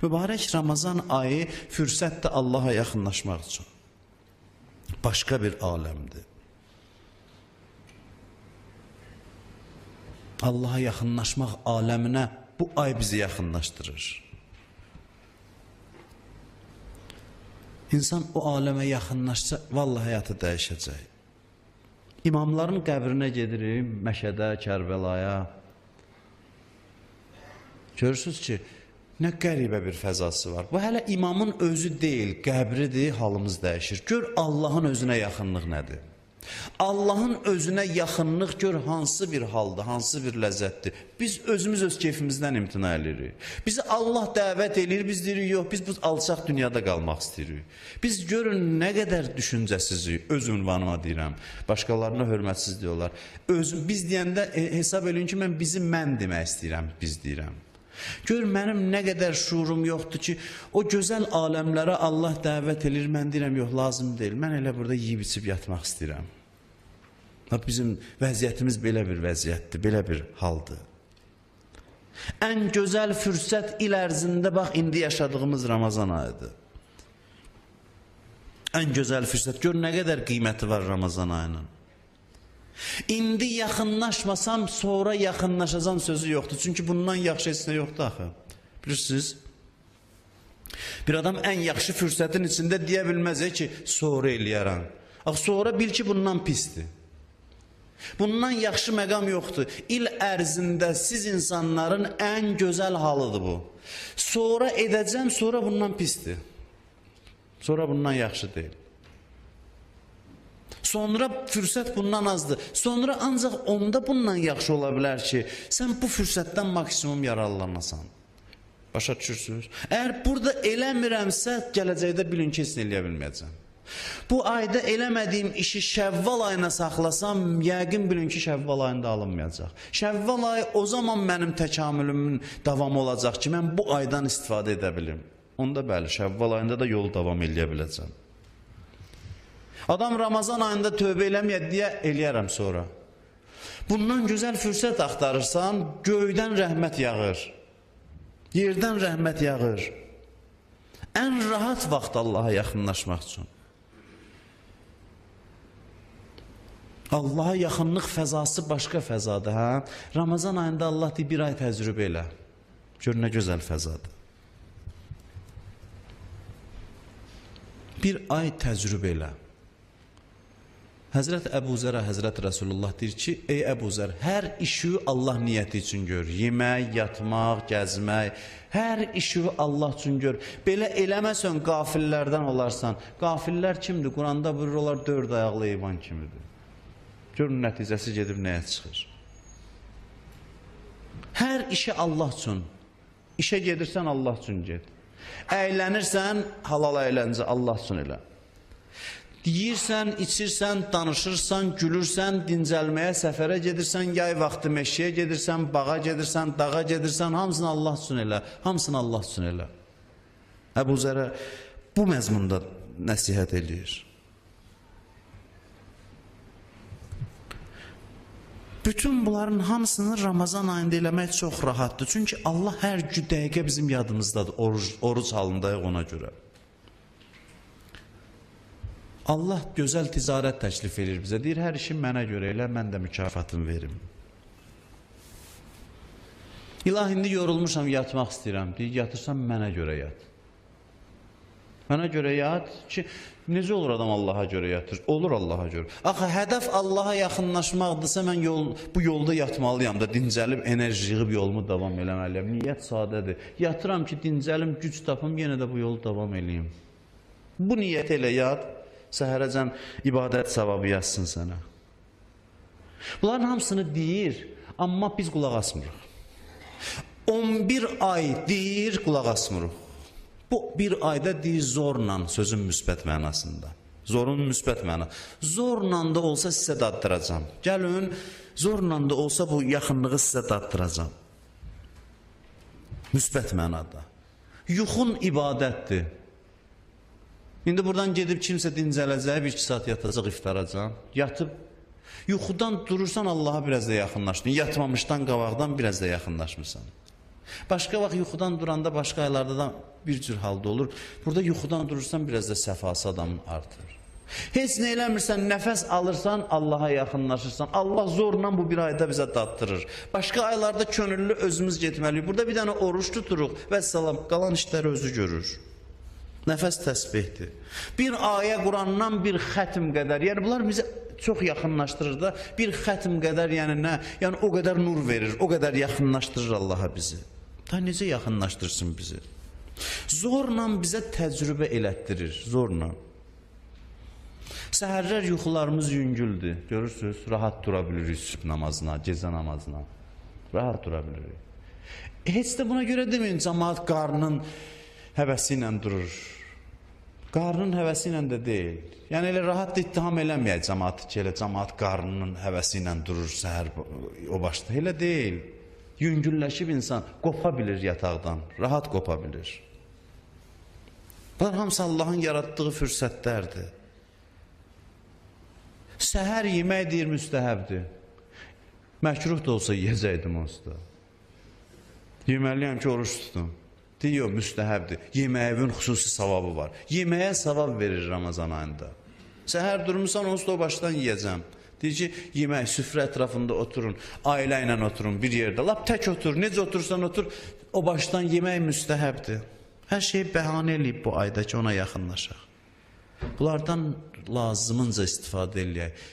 Mübarək Ramazan ayı fürsətdir Allaha yaxınlaşmaq üçün. Başqa bir aləmdir. Allaha yaxınlaşmaq aləminə bu ay bizi yaxınlaşdırır. İnsan o aləmə yaxınlaşsa, vallahi həyatı dəyişəcək. İmamların qəbrinə gedirik, Məşədə, Kərbəlaya. Görürsünüz ki, nə qəribə bir fəzası var. Bu hələ imamın özü deyil, qəbridir, halımız dəyişir. Gör Allahın özünə yaxınlıq nədir? Allahın özünə yaxınlıq gör hansı bir haldır, hansı bir ləzzətdir. Biz özümüz öz keyfimizdən imtina edirik. Bizi Allah dəvət edir, biz deyirik, yox, biz bu alçaq dünyada qalmaq istəyirik. Biz görün nə qədər düşüncəsizik, öz ünvanıma deyirəm, başqalarına hörmətsiz diyorlar. Biz deyəndə hesab edin ki, mən demək istəyirəm, biz deyirəm. Gör mənim nə qədər şuurum yoxdur ki, o gözəl aləmlərə Allah dəvət edir, mən deyirəm, yox, lazım deyil, mən elə burada yiyib içib yatmaq istəyirəm. Bizim vəziyyətimiz belə bir vəziyyətdir, belə bir haldır. Ən gözəl fürsət il ərzində, bax, indi yaşadığımız Ramazan ayıdır. Ən gözəl fürsət, gör nə qədər qiyməti var Ramazan ayının. İndi yaxınlaşmasam, sonra yaxınlaşacam sözü yoxdur. Çünki bundan yaxşı heç nə yoxdur axı. Bilirsiniz? Bir adam ən yaxşı fürsətin içində deyə bilməz ki, sonra eləyərəm. Sonra bil ki, bundan pisdir. Bundan yaxşı məqam yoxdur. İl ərzində siz insanların ən gözəl halıdır bu. Sonra edəcəm, sonra bundan pisdir. Sonra bundan yaxşı deyil. Sonra fürsət bundan azdır. Sonra ancaq onda bundan yaxşı ola bilər ki, sən bu fürsətdən maksimum yararlanasan. Başa düşürsünüz? Əgər burada eləmirəmsə, gələcəkdə bilin ki, heç nə eləyə bilməyəcəm. Bu ayda eləmədiyim işi Şəvval ayına saxlasam, yəqin bilin ki, Şəvval ayında alınmayacaq. Şəvval ayı o zaman mənim təkamülümün davamı olacaq ki, mən bu aydan istifadə edə bilim. Onda bəli, Şəvval ayında da yolu davam eləyə biləcəm. Adam Ramazan ayında tövbə eləməyək deyə eləyərəm sonra. Bundan gözəl fürsət axtarırsan, göydən rəhmət yağır. Yerdən rəhmət yağır. Ən rahat vaxt Allaha yaxınlaşmaq üçün. Allaha yaxınlıq fəzası başqa fəzadır, hə? Ramazan ayında Allah deyir, bir ay təcrübə elə. Gör nə gözəl fəzadır. Bir ay təcrübə elə. Həzrət Əbu Zərə, Həzrət Rəsulullah deyir ki, ey Əbu Zər, hər işi Allah niyyəti üçün gör. Yemək, yatmaq, gəzmək, hər işi Allah üçün gör. Belə eləməsən, qafillərdən olarsan. Qafillər kimdir? Quranda buyurur, onlar 4 ayaqlı heyvan kimidir. Görün nəticəsi gedib nəyə çıxır. Hər işi Allah üçün. İşə gedirsən Allah üçün get. Əylənirsən, halal əyləncə Allah üçün elə. Yiyirsən, içirsən, danışırsan, gülürsən, dincəlməyə, səfərə gedirsən, yay vaxtı meşəyə gedirsən, bağa gedirsən, dağa gedirsən, hamısını Allah üçün elə, hamısını Allah üçün elə. Əbu Zərə bu məzmunda nəsihət edir. Bütün bunların hamısını Ramazan ayında eləmək çox rahatdır. Çünki Allah hər dəqiqə bizim yadımızdadır, oruc halındayıq ona görə. Allah gözəl ticarət təklif edir bizə. Deyir, hər işin mənə görə elə, mən də mükafatını verim. İlahi, indi yorulmuşam, yatmaq istəyirəm. Deyir, yatırsan mənə görə yat. Mənə görə yat ki, necə olur adam Allaha görə yatır? Olur Allaha görə. Axı, hədəf Allaha yaxınlaşmaqdırsa, mən bu yolda yatmalıyam da, dincəlib, enerji yığıb yolumu davam eləməliyəm. Niyyət sadədir. Yatıram ki, dincəlim, güc tapım, yenə də bu yolu davam eləyim. Bu niyyət elə yat, səhərəcən ibadət savabı yazsın sənə. Bunların hamısını deyir, amma biz qulaq asmırıq. 11 ay deyir, qulaq asmırıq. Bu bir ayda deyir zorla, sözün müsbət mənasında. Zorun müsbət mənasında. Zorla da olsa sizə daddıracam. Gəlin, zorla da olsa bu yaxınlığı sizə daddıracam. Müsbət mənada. Yuxun ibadətdir. İndi buradan gedib kimsə dincələcək, 1-2 saat yatacaq, iftaracaq. Yatıb, yuxudan durursan Allaha biraz da yaxınlaşdın. Yatmamışdan qabaqdan biraz da yaxınlaşmışsan. Başqa vaxt yuxudan duranda, başqa aylarda da bir cür halda olur. Burada yuxudan durursan biraz da səfası adamın artır. Heç nə eləmirsən, nəfəs alırsan, Allaha yaxınlaşırsan. Allah zorla bu bir ayda bizə daddırır. Başqa aylarda könüllü özümüz getməliyik. Burada bir dənə oruç tuturuq və salam, qalan işləri özü görür. Nəfəs təsbihdir. Bir ayə Qurandan bir xətm qədər, yəni bunlar bizi çox yaxınlaşdırır da, bir xətm qədər, yəni nə? Yəni o qədər nur verir, o qədər yaxınlaşdırır Allaha bizi. Da necə yaxınlaşdırsın bizi? Zorla bizə təcrübə elətdirir, zorla. Səhərlər yuxularımız yüngüldür. Görürsünüz, rahat dura bilirik sübh namazına, gecə namazına. Rahat dura bilirik. Heç də buna görə deməyin, cəmaat qarnının həvəsi ilə durur. Qarnının həvəsi ilə də deyil. Yəni elə rahat da ittiham eləməyək cəmaatı ki, elə cəmaat qarnının həvəsi ilə durur səhər o başda. Elə deyil. Yüngülləşib insan qopa bilir yataqdan, rahat qopa bilir. Bunlar hamısı Allahın yaratdığı fürsətlərdir. Səhər yemək deyir müstəhəbdir. Məkruh da olsa yiyəcəkdim onsuz da. Yeməliyəm ki, oruç tutum. Deyir, müstəhəbdir. Yeməyin xüsusi savabı var. Yeməyə savab verir Ramazan ayında. Səhər durmuşsan, onsuz da o başdan yiyəcəm. Deyir ki, yemək, süfrə ətrafında oturun, ailə ilə oturun bir yerdə. Lap tək otur, necə otursan otur, o başdan yemək müstəhəbdir. Hər şeyi bəhanə eləyib bu ayda ki, ona yaxınlaşaq. Bunlardan lazımınca istifadə eləyək.